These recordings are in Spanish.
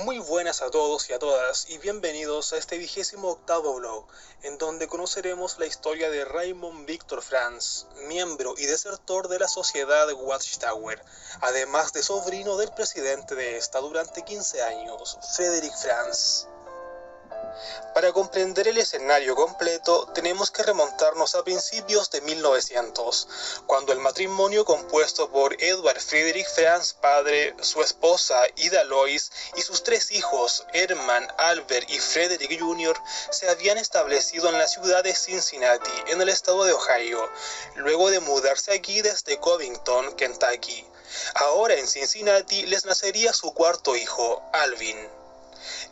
Muy buenas a todos y a todas y bienvenidos a este 28º blog, en donde conoceremos la historia de Raymond Victor Franz, miembro y desertor de la sociedad Watchtower, además de sobrino del presidente de esta durante 15 años, Frederick Franz. Para comprender el escenario completo, tenemos que remontarnos a principios de 1900, cuando el matrimonio compuesto por Edward Frederick Franz padre, su esposa Ida Lois y sus tres hijos, Herman, Albert y Frederick Jr., se habían establecido en la ciudad de Cincinnati, en el estado de Ohio, luego de mudarse aquí desde Covington, Kentucky. Ahora en Cincinnati les nacería su cuarto hijo, Alvin.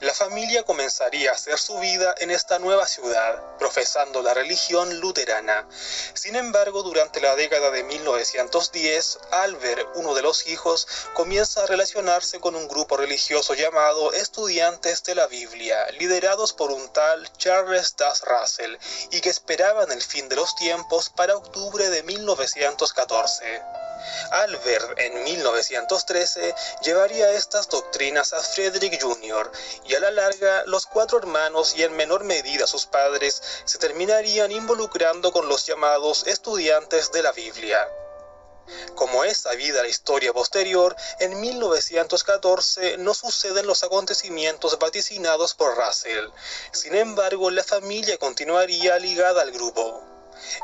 La familia comenzaría a hacer su vida en esta nueva ciudad, profesando la religión luterana. Sin embargo, durante la década de 1910, Albert, uno de los hijos, comienza a relacionarse con un grupo religioso llamado Estudiantes de la Biblia, liderados por un tal Charles Taze Russell, y que esperaban el fin de los tiempos para octubre de 1914. Albert, en 1913, llevaría estas doctrinas a Frederick Jr., y a la larga los cuatro hermanos y en menor medida sus padres se terminarían involucrando con los llamados estudiantes de la Biblia. Como es sabida la historia posterior, en 1914 no suceden los acontecimientos vaticinados por Russell. Sin embargo, la familia continuaría ligada al grupo.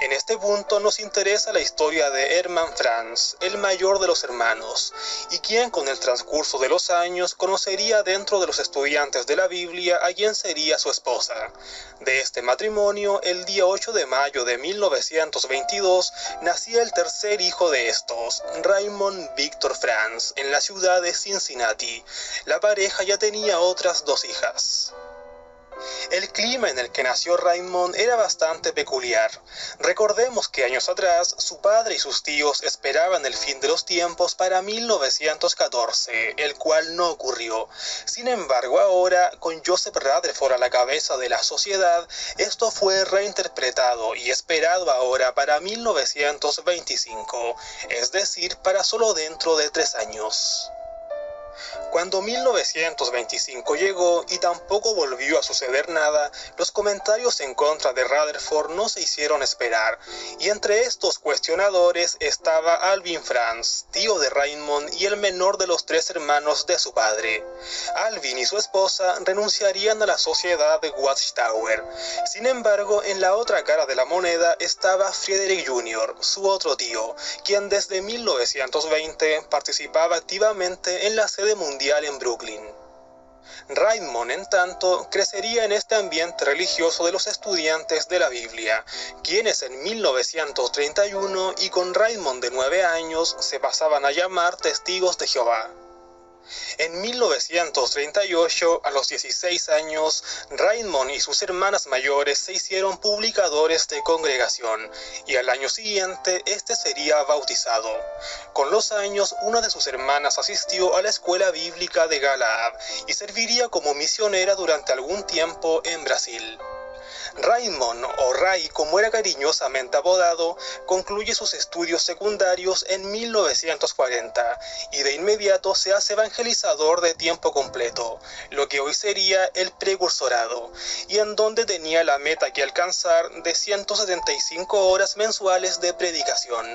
En este punto nos interesa la historia de Hermann Franz, el mayor de los hermanos, y quien con el transcurso de los años conocería dentro de los estudiantes de la Biblia a quien sería su esposa. De este matrimonio, el día 8 de mayo de 1922, nacía el tercer hijo de estos, Raymond Victor Franz, en la ciudad de Cincinnati. La pareja ya tenía otras dos hijas. El clima en el que nació Raymond era bastante peculiar. Recordemos que años atrás su padre y sus tíos esperaban el fin de los tiempos para 1914, el cual no ocurrió. Sin embargo, ahora, con Joseph Rutherford a la cabeza de la sociedad, esto fue reinterpretado y esperado ahora para 1925, es decir, para solo dentro de 3 años. Cuando 1925 llegó y tampoco volvió a suceder nada, los comentarios en contra de Rutherford no se hicieron esperar, y entre estos cuestionadores estaba Alvin Franz, tío de Raymond y el menor de los 3 hermanos de su padre. Alvin y su esposa renunciarían a la sociedad de Watchtower. Sin embargo, en la otra cara de la moneda estaba Frederick Jr., su otro tío, quien desde 1920 participaba activamente en la sede mundial en Brooklyn. Raymond, en tanto, crecería en este ambiente religioso de los estudiantes de la Biblia, quienes en 1931 y con Raymond de 9 años se pasaban a llamar Testigos de Jehová. En 1938, a los 16 años, Raymond y sus hermanas mayores se hicieron publicadores de congregación, y al año siguiente este sería bautizado. Con los años, una de sus hermanas asistió a la escuela bíblica de Galaad y serviría como misionera durante algún tiempo en Brasil. Raymond, o Ray como era cariñosamente apodado, concluye sus estudios secundarios en 1940 y de inmediato se hace evangelizador de tiempo completo, lo que hoy sería el precursorado, y en donde tenía la meta que alcanzar de 175 horas mensuales de predicación.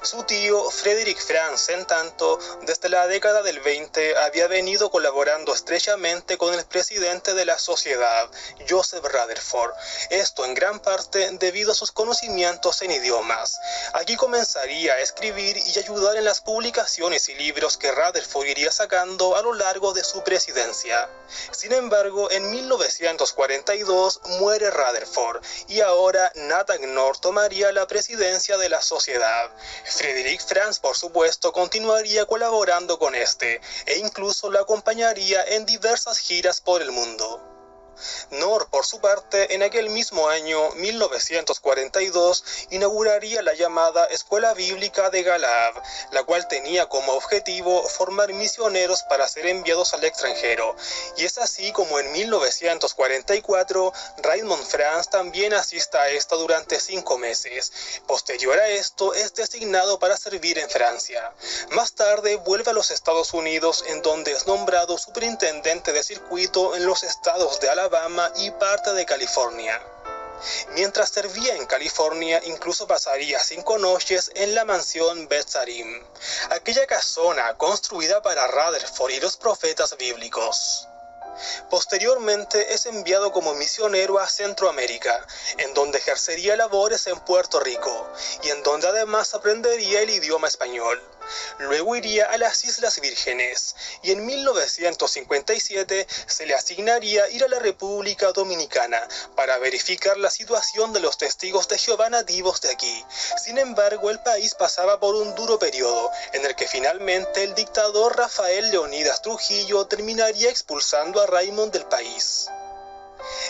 Su tío, Frederick Franz, en tanto, desde la década del 20 había venido colaborando estrechamente con el presidente de la sociedad, Joseph Rutherford, esto en gran parte debido a sus conocimientos en idiomas. Aquí comenzaría a escribir y ayudar en las publicaciones y libros que Rutherford iría sacando a lo largo de su presidencia. Sin embargo, en 1942 muere Rutherford y ahora Nathan North tomaría la presidencia de la sociedad. Frederick Franz, por supuesto, continuaría colaborando con este, e incluso lo acompañaría en diversas giras por el mundo. Knorr, por su parte, en aquel mismo año 1942, inauguraría la llamada Escuela Bíblica de Galaad, la cual tenía como objetivo formar misioneros para ser enviados al extranjero. Y es así como en 1944, Raymond Franz también asiste a esta durante 5 meses. Posterior a esto, es designado para servir en Francia. Más tarde, vuelve a los Estados Unidos, en donde es nombrado superintendente de circuito en los estados de Alabama y parte de California. Mientras servía en California, incluso pasaría 5 noches en la mansión Bet Sarim, aquella casona construida para Rutherford y los profetas bíblicos. Posteriormente es enviado como misionero a Centroamérica, en donde ejercería labores en Puerto Rico, y en donde además aprendería el idioma español. Luego iría a las Islas Vírgenes, y en 1957 se le asignaría ir a la República Dominicana para verificar la situación de los testigos de Jehová nativos de aquí. Sin embargo, el país pasaba por un duro periodo, en el que finalmente el dictador Rafael Leónidas Trujillo terminaría expulsando a Raymond del país.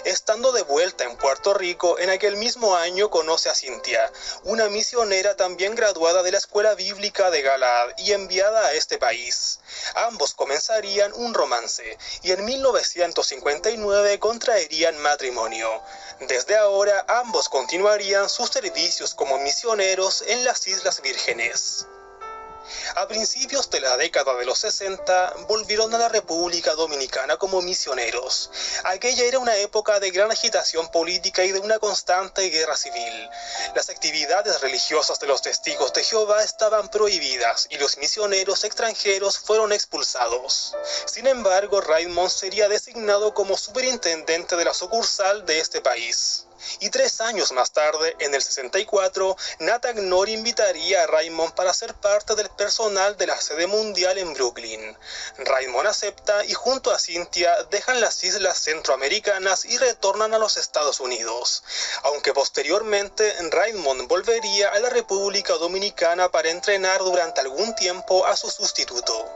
Estando de vuelta en Puerto Rico, en aquel mismo año conoce a Cynthia, una misionera también graduada de la Escuela Bíblica de Galaad y enviada a este país. Ambos comenzarían un romance y en 1959 contraerían matrimonio. Desde ahora, ambos continuarían sus servicios como misioneros en las Islas Vírgenes. A principios de la década de los 60, volvieron a la República Dominicana como misioneros. Aquella era una época de gran agitación política y de una constante guerra civil. Las actividades religiosas de los testigos de Jehová estaban prohibidas y los misioneros extranjeros fueron expulsados. Sin embargo, Raymond sería designado como superintendente de la sucursal de este país. Y 3 años más tarde, en el 64, Nathan Knorr invitaría a Raymond para ser parte del personal de la sede mundial en Brooklyn. Raymond acepta y junto a Cynthia dejan las islas centroamericanas y retornan a los Estados Unidos, aunque posteriormente Raymond volvería a la República Dominicana para entrenar durante algún tiempo a su sustituto.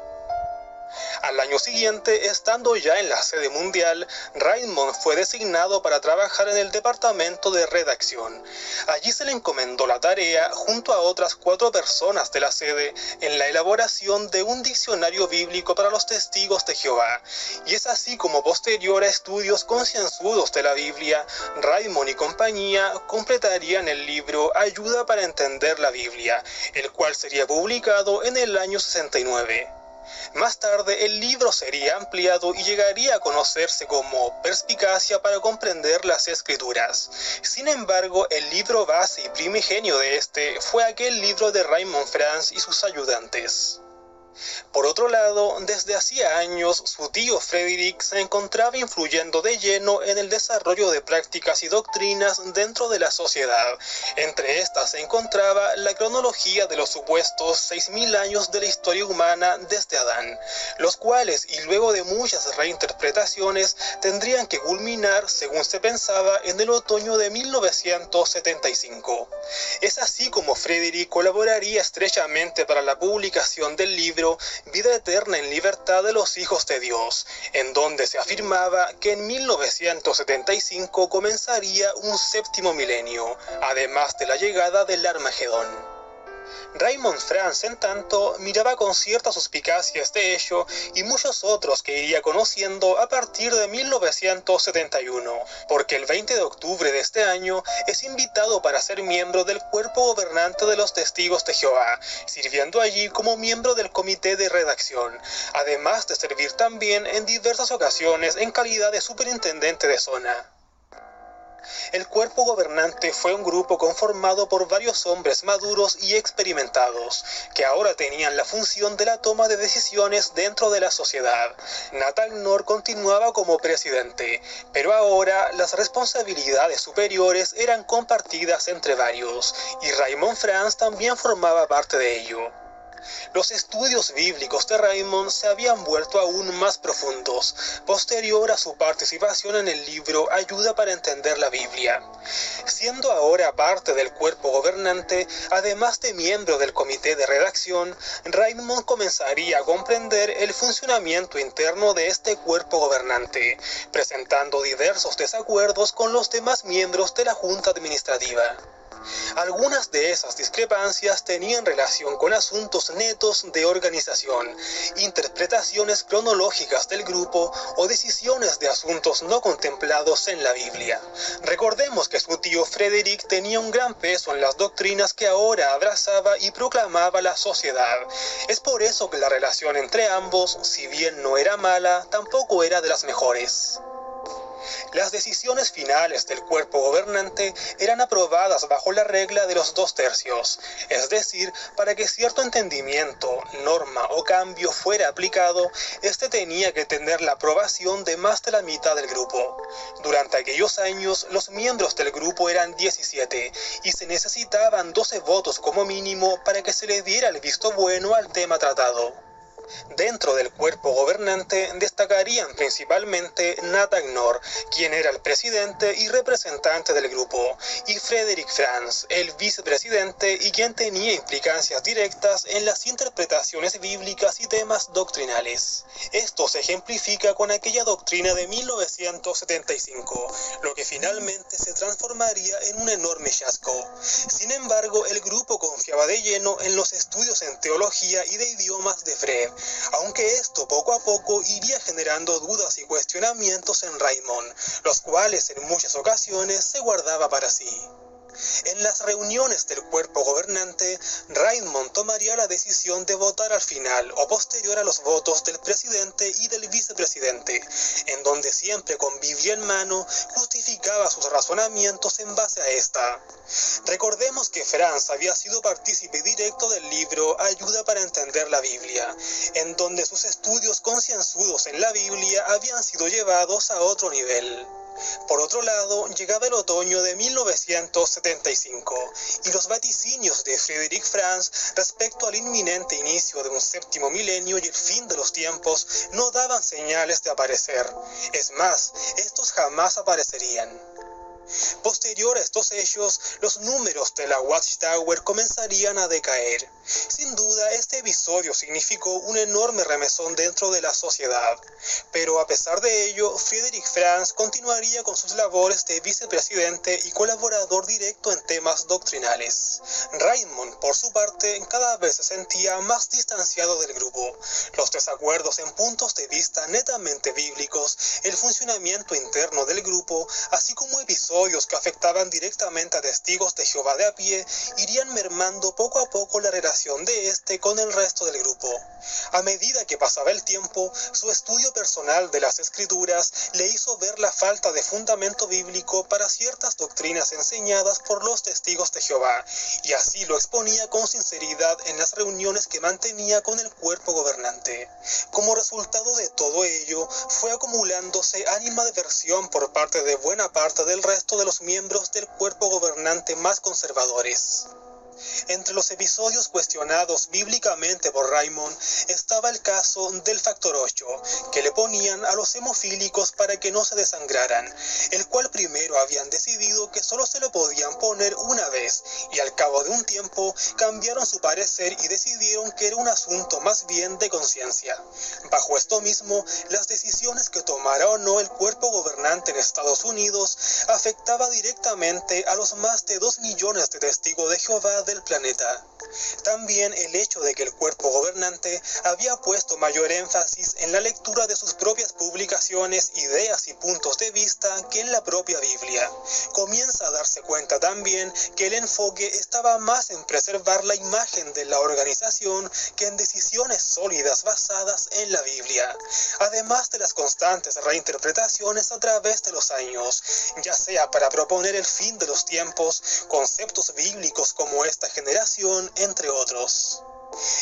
Al año siguiente, estando ya en la sede mundial, Raymond fue designado para trabajar en el departamento de redacción. Allí se le encomendó la tarea, junto a otras 4 personas de la sede, en la elaboración de un diccionario bíblico para los testigos de Jehová. Y es así como, posterior a estudios concienzudos de la Biblia, Raymond y compañía completarían el libro Ayuda para entender la Biblia, el cual sería publicado en el año 69. Más tarde, el libro sería ampliado y llegaría a conocerse como Perspicacia para comprender las Escrituras. Sin embargo, el libro base y primigenio de este fue aquel libro de Raymond Franz y sus ayudantes. Por otro lado, desde hacía años, su tío Frederick se encontraba influyendo de lleno en el desarrollo de prácticas y doctrinas dentro de la sociedad. Entre estas se encontraba la cronología de los supuestos 6.000 años de la historia humana desde Adán, los cuales, y luego de muchas reinterpretaciones, tendrían que culminar, según se pensaba, en el otoño de 1975. Es así como Frederick colaboraría estrechamente para la publicación del libro Vida Eterna en Libertad de los Hijos de Dios, en donde se afirmaba que en 1975 comenzaría un 7º milenio, además de la llegada del Armagedón. Raymond Franz, en tanto, miraba con cierta suspicacia este hecho y muchos otros que iría conociendo a partir de 1971, porque el 20 de octubre de este año es invitado para ser miembro del cuerpo gobernante de los Testigos de Jehová, sirviendo allí como miembro del comité de redacción, además de servir también en diversas ocasiones en calidad de superintendente de zona. El cuerpo gobernante fue un grupo conformado por varios hombres maduros y experimentados, que ahora tenían la función de la toma de decisiones dentro de la sociedad. Nathan Knorr continuaba como presidente, pero ahora las responsabilidades superiores eran compartidas entre varios, y Raymond Franz también formaba parte de ello. Los estudios bíblicos de Raymond se habían vuelto aún más profundos, posterior a su participación en el libro Ayuda para entender la Biblia. Siendo ahora parte del cuerpo gobernante, además de miembro del comité de redacción, Raymond comenzaría a comprender el funcionamiento interno de este cuerpo gobernante, presentando diversos desacuerdos con los demás miembros de la Junta Administrativa. Algunas de esas discrepancias tenían relación con asuntos netos de organización, interpretaciones cronológicas del grupo o decisiones de asuntos no contemplados en la Biblia. Recordemos que su tío Frederick tenía un gran peso en las doctrinas que ahora abrazaba y proclamaba la sociedad. Es por eso que la relación entre ambos, si bien no era mala, tampoco era de las mejores. Las decisiones finales del cuerpo gobernante eran aprobadas bajo la regla de los 2/3, es decir, para que cierto entendimiento, norma o cambio fuera aplicado, este tenía que tener la aprobación de más de la mitad del grupo. Durante aquellos años, los miembros del grupo eran 17 y se necesitaban 12 votos como mínimo para que se le diera el visto bueno al tema tratado. Dentro del cuerpo gobernante destacarían principalmente Nathan Knorr, quien era el presidente y representante del grupo, y Frederick Franz, el vicepresidente y quien tenía implicancias directas en las interpretaciones bíblicas y temas doctrinales. Esto se ejemplifica con aquella doctrina de 1975, lo que finalmente se transformaría en un enorme fiasco. Sin embargo, el grupo confiaba de lleno en los estudios en teología y de idiomas de Fred, aunque esto poco a poco iría generando dudas y cuestionamientos en Raymond, los cuales en muchas ocasiones se guardaba para sí. En las reuniones del cuerpo gobernante, Raymond tomaría la decisión de votar al final o posterior a los votos del presidente y del vicepresidente, en donde siempre con Biblia en mano justificaba sus razonamientos en base a esta. Recordemos que Franz había sido partícipe directo del libro Ayuda para entender la Biblia, en donde sus estudios concienzudos en la Biblia habían sido llevados a otro nivel. Por otro lado, llegaba el otoño de 1975 y los vaticinios de Frederick Franz respecto al inminente inicio de un séptimo milenio y el fin de los tiempos no daban señales de aparecer. Es más, estos jamás aparecerían. Posterior a estos hechos, los números de la Watchtower comenzarían a decaer. Sin duda, este episodio significó un enorme remesón dentro de la sociedad, pero a pesar de ello, Frederick Franz continuaría con sus labores de vicepresidente y colaborador directo en temas doctrinales. Raymond, por su parte, cada vez se sentía más distanciado del grupo. Los desacuerdos en puntos de vista netamente bíblicos, el funcionamiento interno del grupo, así como episodios que afectaban directamente a testigos de Jehová de a pie, irían mermando poco a poco la relación de este con el resto del grupo. A medida que pasaba el tiempo, su estudio personal de las Escrituras le hizo ver la falta de fundamento bíblico para ciertas doctrinas enseñadas por los testigos de Jehová, y así lo exponía con sinceridad en las reuniones que mantenía con el cuerpo gobernante. Como resultado de todo ello, fue acumulándose animadversión por parte de buena parte del resto de los miembros del cuerpo gobernante más conservadores. Entre los episodios cuestionados bíblicamente por Raymond estaba el caso del factor 8, que le ponían a los hemofílicos para que no se desangraran, el cual primero habían decidido que solo se lo podían poner una vez, y al cabo de un tiempo cambiaron su parecer y decidieron que era un asunto más bien de conciencia. Bajo esto mismo, las decisiones que tomara o no el cuerpo gobernante en Estados Unidos afectaba directamente a los más de 2 millones de testigos de Jehová del planeta. También el hecho de que el cuerpo gobernante había puesto mayor énfasis en la lectura de sus propias publicaciones, ideas y puntos de vista que en la propia Biblia. Comienza a darse cuenta también que el enfoque estaba más en preservar la imagen de la organización que en decisiones sólidas basadas en la Biblia, además de las constantes reinterpretaciones a través de los años, ya sea para proponer el fin de los tiempos, conceptos bíblicos como esta generación, entre otros.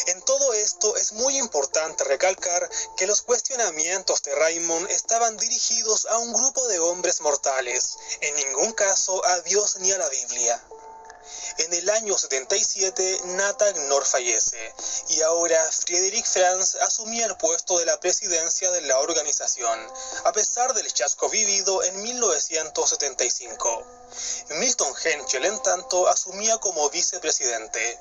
En todo esto es muy importante recalcar que los cuestionamientos de Raymond estaban dirigidos a un grupo de hombres mortales, en ningún caso a Dios ni a la Biblia. En el año 77, Nathan Knorr fallece, y ahora Friedrich Franz asumía el puesto de la presidencia de la organización, a pesar del fiasco vivido en 1975. Milton Henschel, en tanto, asumía como vicepresidente.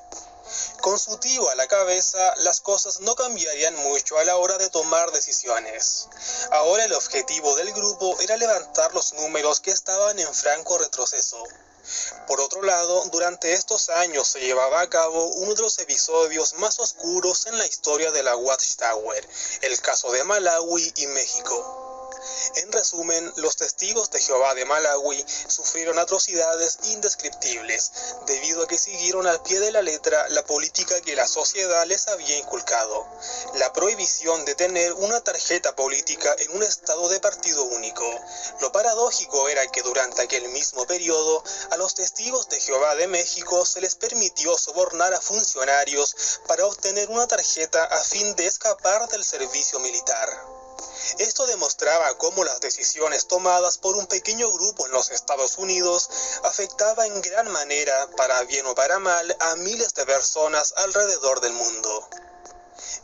Con su tío a la cabeza, las cosas no cambiarían mucho a la hora de tomar decisiones. Ahora el objetivo del grupo era levantar los números que estaban en franco retroceso. Por otro lado, durante estos años se llevaba a cabo uno de los episodios más oscuros en la historia de la Watchtower, el caso de Malawi y México. En resumen, los testigos de Jehová de Malawi sufrieron atrocidades indescriptibles, debido a que siguieron al pie de la letra la política que la sociedad les había inculcado, la prohibición de tener una tarjeta política en un estado de partido único. Lo paradójico era que durante aquel mismo periodo, a los testigos de Jehová de México se les permitió sobornar a funcionarios para obtener una tarjeta a fin de escapar del servicio militar. Esto demostraba cómo las decisiones tomadas por un pequeño grupo en los Estados Unidos afectaba en gran manera, para bien o para mal, a miles de personas alrededor del mundo.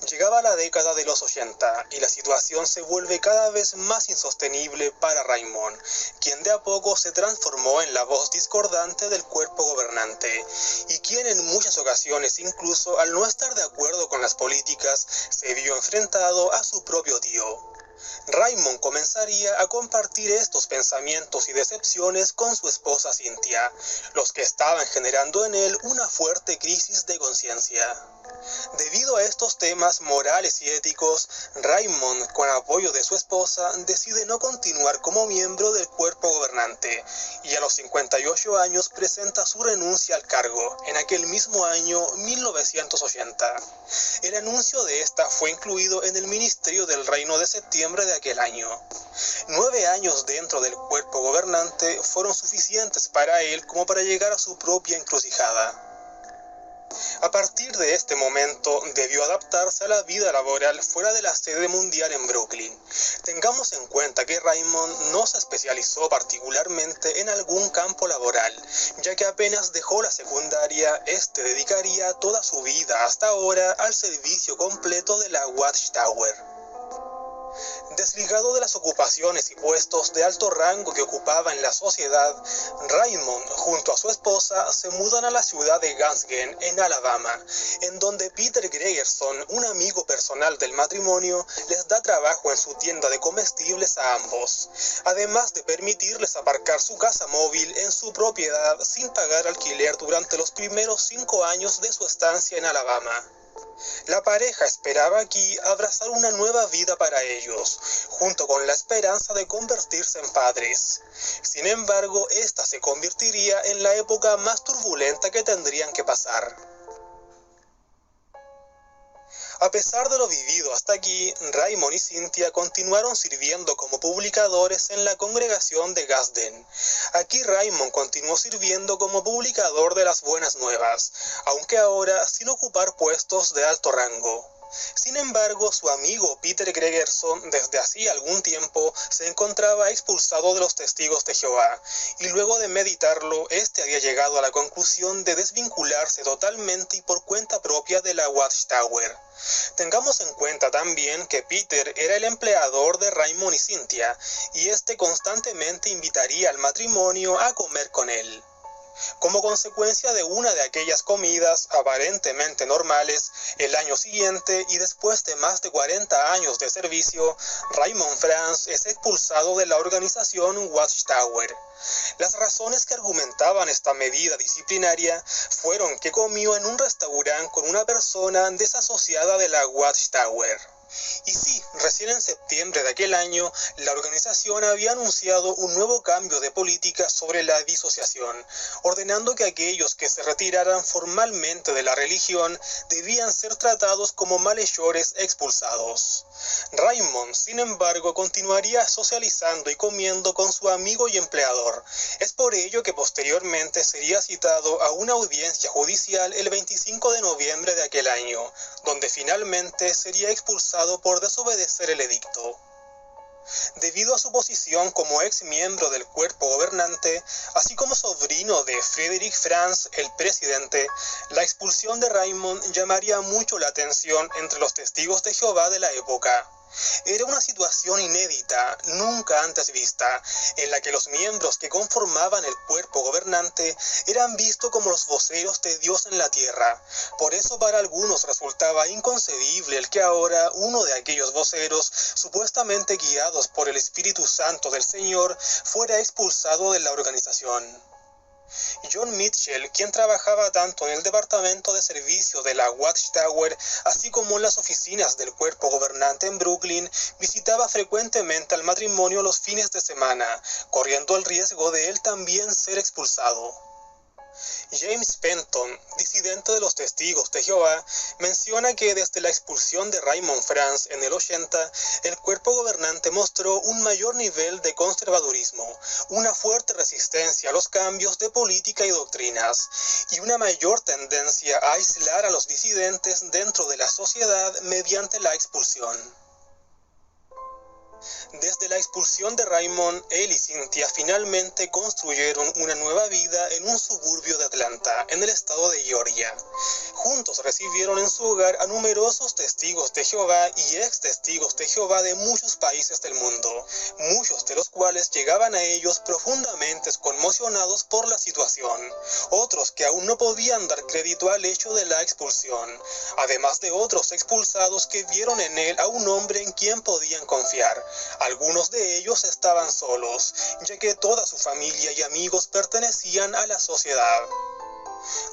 Llegaba la década de los 80 y la situación se vuelve cada vez más insostenible para Raymond, quien de a poco se transformó en la voz discordante del cuerpo gobernante y quien en muchas ocasiones, incluso al no estar de acuerdo con las políticas, se vio enfrentado a su propio tío. Raymond comenzaría a compartir estos pensamientos y decepciones con su esposa Cynthia, los que estaban generando en él una fuerte crisis de conciencia. Debido a estos temas morales y éticos, Raymond, con apoyo de su esposa, decide no continuar como miembro del cuerpo gobernante y a los 58 años presenta su renuncia al cargo, en aquel mismo año 1980. El anuncio de esta fue incluido en el Ministerio del Reino de septiembre de aquel año. 9 años dentro del cuerpo gobernante fueron suficientes para él como para llegar a su propia encrucijada. A partir de este momento, debió adaptarse a la vida laboral fuera de la sede mundial en Brooklyn. Tengamos en cuenta que Raymond no se especializó particularmente en algún campo laboral, ya que apenas dejó la secundaria, dedicaría toda su vida hasta ahora al servicio completo de la Watchtower. Desligado de las ocupaciones y puestos de alto rango que ocupaba en la sociedad, Raymond, junto a su esposa, se mudan a la ciudad de Gadsden, en Alabama, en donde Peter Gregerson, un amigo personal del matrimonio, les da trabajo en su tienda de comestibles a ambos, además de permitirles aparcar su casa móvil en su propiedad sin pagar alquiler durante los primeros 5 años de su estancia en Alabama. La pareja esperaba aquí abrazar una nueva vida para ellos, junto con la esperanza de convertirse en padres. Sin embargo, esta se convertiría en la época más turbulenta que tendrían que pasar. A pesar de lo vivido hasta aquí, Raymond y Cynthia continuaron sirviendo como publicadores en la congregación de Gadsden. Aquí Raymond continuó sirviendo como publicador de las buenas nuevas, aunque ahora sin ocupar puestos de alto rango. Sin embargo, su amigo Peter Gregerson desde hacía algún tiempo se encontraba expulsado de los testigos de Jehová, y luego de meditarlo, había llegado a la conclusión de desvincularse totalmente y por cuenta propia de la Watchtower. Tengamos en cuenta también que Peter era el empleador de Raymond y Cynthia, y constantemente invitaría al matrimonio a comer con él. Como consecuencia de una de aquellas comidas aparentemente normales, el año siguiente y después de más de 40 años de servicio, Raymond Franz es expulsado de la organización Watchtower. Las razones que argumentaban esta medida disciplinaria fueron que comió en un restaurante con una persona desasociada de la Watchtower. Y sí, recién en septiembre de aquel año, la organización había anunciado un nuevo cambio de política sobre la disociación, ordenando que aquellos que se retiraran formalmente de la religión debían ser tratados como malhechores expulsados. Raymond, sin embargo, continuaría socializando y comiendo con su amigo y empleador. Es por ello que posteriormente sería citado a una audiencia judicial el 25 de noviembre de aquel año, donde finalmente sería expulsado por desobedecer el edicto. Debido a su posición como ex miembro del cuerpo gobernante, así como sobrino de Frédéric Franz, el presidente, la expulsión de Raymond llamaría mucho la atención entre los testigos de Jehová de la época. Era una situación inédita, nunca antes vista, en la que los miembros que conformaban el cuerpo gobernante eran vistos como los voceros de Dios en la tierra. Por eso para algunos resultaba inconcebible el que ahora uno de aquellos voceros, supuestamente guiados por el Espíritu Santo del Señor, fuera expulsado de la organización. John Mitchell, quien trabajaba tanto en el departamento de servicio de la Watchtower, así como en las oficinas del cuerpo gobernante en Brooklyn, visitaba frecuentemente al matrimonio los fines de semana, corriendo el riesgo de él también ser expulsado. James Penton, disidente de los Testigos de Jehová, menciona que desde la expulsión de Raymond Franz en el 80, el cuerpo gobernante mostró un mayor nivel de conservadurismo, una fuerte resistencia a los cambios de política y doctrinas, y una mayor tendencia a aislar a los disidentes dentro de la sociedad mediante la expulsión. Desde la expulsión de Raymond, él y Cynthia finalmente construyeron una nueva vida en un suburbio de Atlanta, en el estado de Georgia. Juntos recibieron en su hogar a numerosos testigos de Jehová y ex testigos de Jehová de muchos países del mundo, muchos de los cuales llegaban a ellos profundamente conmocionados por la situación, otros que aún no podían dar crédito al hecho de la expulsión, además de otros expulsados que vieron en él a un hombre en quien podían confiar. Algunos de ellos estaban solos, ya que toda su familia y amigos pertenecían a la sociedad.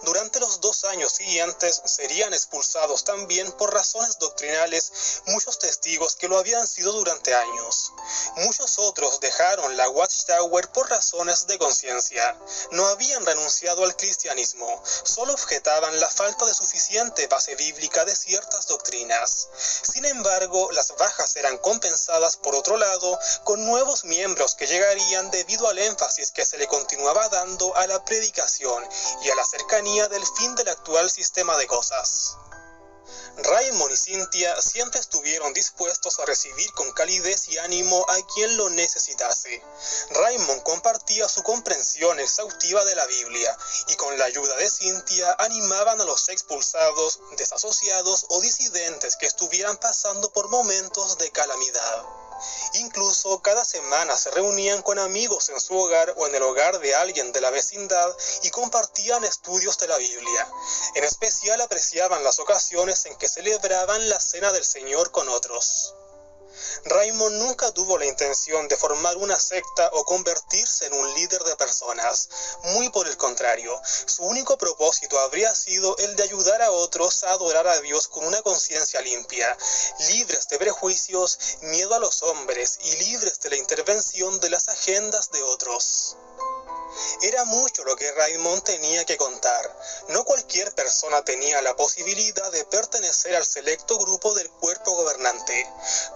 Durante los 2 años siguientes serían expulsados también por razones doctrinales muchos testigos que lo habían sido durante años. Muchos otros dejaron la Watchtower por razones de conciencia. No habían renunciado al cristianismo, solo objetaban la falta de suficiente base bíblica de ciertas doctrinas. Sin embargo, las bajas eran compensadas por otro lado con nuevos miembros que llegarían debido al énfasis que se le continuaba dando a la predicación y a la cercanía del fin del actual sistema de cosas. Raymond y Cynthia siempre estuvieron dispuestos a recibir con calidez y ánimo a quien lo necesitase. Raymond compartía su comprensión exhaustiva de la Biblia y con la ayuda de Cynthia animaban a los expulsados, desasociados o disidentes que estuvieran pasando por momentos de calamidad. Incluso cada semana se reunían con amigos en su hogar o en el hogar de alguien de la vecindad y compartían estudios de la Biblia. En especial apreciaban las ocasiones en que celebraban la Cena del Señor con otros. Raymond nunca tuvo la intención de formar una secta o convertirse en un líder de personas. Muy por el contrario, su único propósito habría sido el de ayudar a otros a adorar a Dios con una conciencia limpia, libres de prejuicios, miedo a los hombres y libres de la intervención de las agendas de otros. Era mucho lo que Raymond tenía que contar. No cualquier persona tenía la posibilidad de pertenecer al selecto grupo del cuerpo gobernante.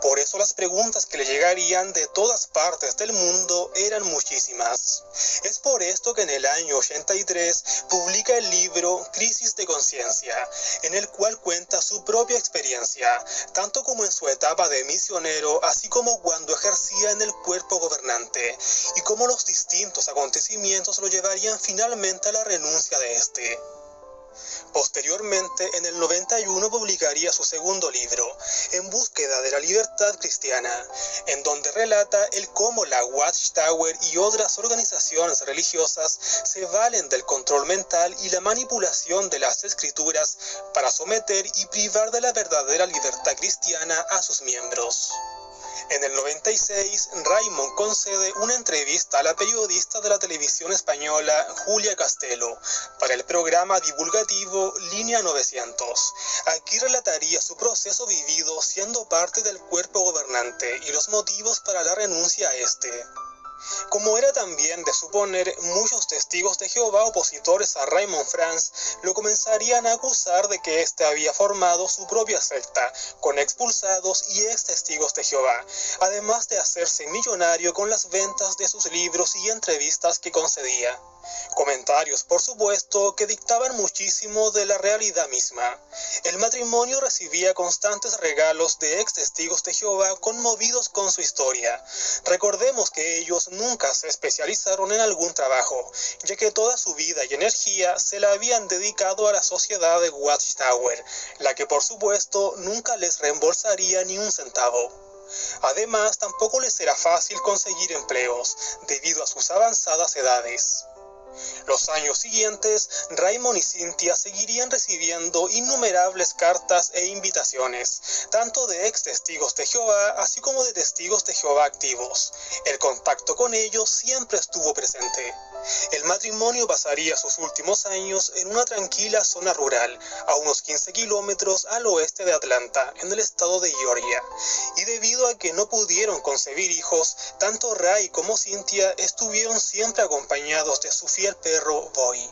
Por eso las preguntas que le llegarían de todas partes del mundo eran muchísimas. Es por esto que en el año 83 publica el libro Crisis de Conciencia, en el cual cuenta su propia experiencia, tanto como en su etapa de misionero, así como cuando ejercía en el cuerpo gobernante, y cómo los distintos acontecimientos lo llevarían finalmente a la renuncia de este. Posteriormente, en el 91 publicaría su segundo libro, En búsqueda de la libertad cristiana, en donde relata el cómo la Watchtower y otras organizaciones religiosas se valen del control mental y la manipulación de las escrituras para someter y privar de la verdadera libertad cristiana a sus miembros. En el 96, Raymond concede una entrevista a la periodista de la televisión española Julia Castelo para el programa divulgativo Línea 900. Aquí relataría su proceso vivido siendo parte del cuerpo gobernante y los motivos para la renuncia a este. Como era también de suponer, muchos testigos de Jehová opositores a Raymond Franz lo comenzarían a acusar de que éste había formado su propia secta, con expulsados y ex testigos de Jehová, además de hacerse millonario con las ventas de sus libros y entrevistas que concedía. Comentarios, por supuesto, que dictaban muchísimo de la realidad misma. El matrimonio recibía constantes regalos de ex testigos de Jehová conmovidos con su historia. Recordemos que ellos nunca se especializaron en algún trabajo, ya que toda su vida y energía se la habían dedicado a la sociedad de Watchtower, la que por supuesto nunca les reembolsaría ni un centavo. Además, tampoco les era fácil conseguir empleos, debido a sus avanzadas edades. Los años siguientes, Raymond y Cynthia seguirían recibiendo innumerables cartas e invitaciones, tanto de ex testigos de Jehová, así como de testigos de Jehová activos. El contacto con ellos siempre estuvo presente. El matrimonio pasaría sus últimos años en una tranquila zona rural, a unos 15 kilómetros al oeste de Atlanta, en el estado de Georgia, y debido a que no pudieron concebir hijos, tanto Ray como Cynthia estuvieron siempre acompañados de su fiel perro Boy.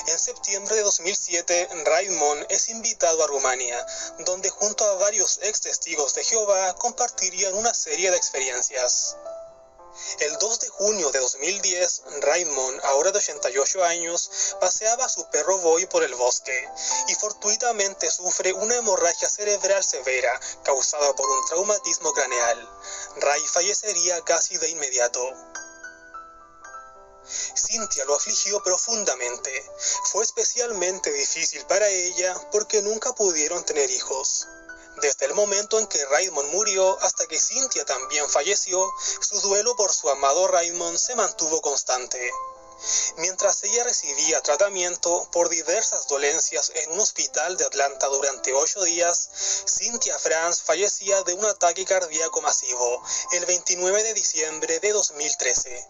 En septiembre de 2007, Raymond es invitado a Rumania, donde junto a varios ex testigos de Jehová compartirían una serie de experiencias. El 2 de junio de 2010, Raymond, ahora de 88 años, paseaba a su perro Boy por el bosque y fortuitamente sufre una hemorragia cerebral severa causada por un traumatismo craneal. Ray fallecería casi de inmediato. Cynthia lo afligió profundamente. Fue especialmente difícil para ella porque nunca pudieron tener hijos. Desde el momento en que Raymond murió hasta que Cynthia también falleció, su duelo por su amado Raymond se mantuvo constante. Mientras ella recibía tratamiento por diversas dolencias en un hospital de Atlanta durante 8 días, Cynthia Franz fallecía de un ataque cardíaco masivo el 29 de diciembre de 2013.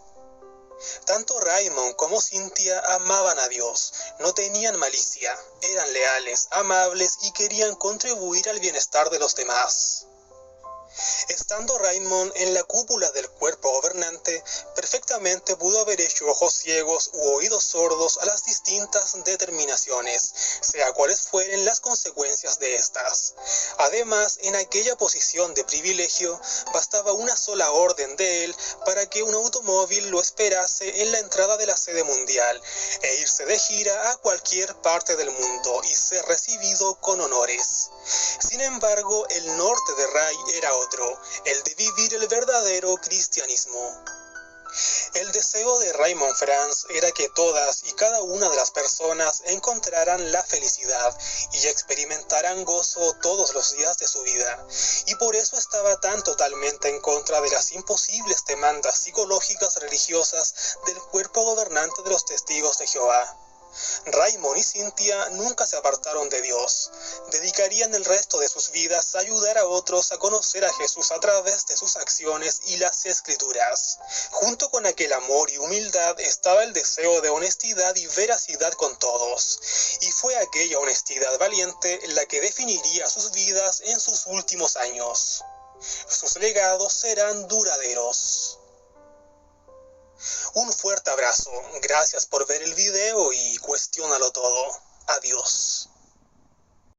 Tanto Raymond como Cynthia amaban a Dios, no tenían malicia, eran leales, amables y querían contribuir al bienestar de los demás. Estando Raymond en la cúpula del cuerpo gobernante, perfectamente pudo haber hecho ojos ciegos u oídos sordos a las distintas determinaciones, sea cuales fueren las consecuencias de estas. Además, en aquella posición de privilegio, bastaba una sola orden de él para que un automóvil lo esperase en la entrada de la sede mundial, e irse de gira a cualquier parte del mundo y ser recibido con honores. Sin embargo, el norte de Ray era otro, el de vivir el verdadero cristianismo. El deseo de Raymond Franz era que todas y cada una de las personas encontraran la felicidad y experimentaran gozo todos los días de su vida, y por eso estaba tan totalmente en contra de las imposibles demandas psicológicas religiosas del cuerpo gobernante de los testigos de Jehová. Raymond y Cynthia nunca se apartaron de Dios. Dedicarían el resto de sus vidas a ayudar a otros a conocer a Jesús a través de sus acciones y las Escrituras. Junto con aquel amor y humildad estaba el deseo de honestidad y veracidad con todos. Y fue aquella honestidad valiente la que definiría sus vidas en sus últimos años. Sus legados serán duraderos. Un fuerte abrazo, gracias por ver el video y cuestiónalo todo. Adiós.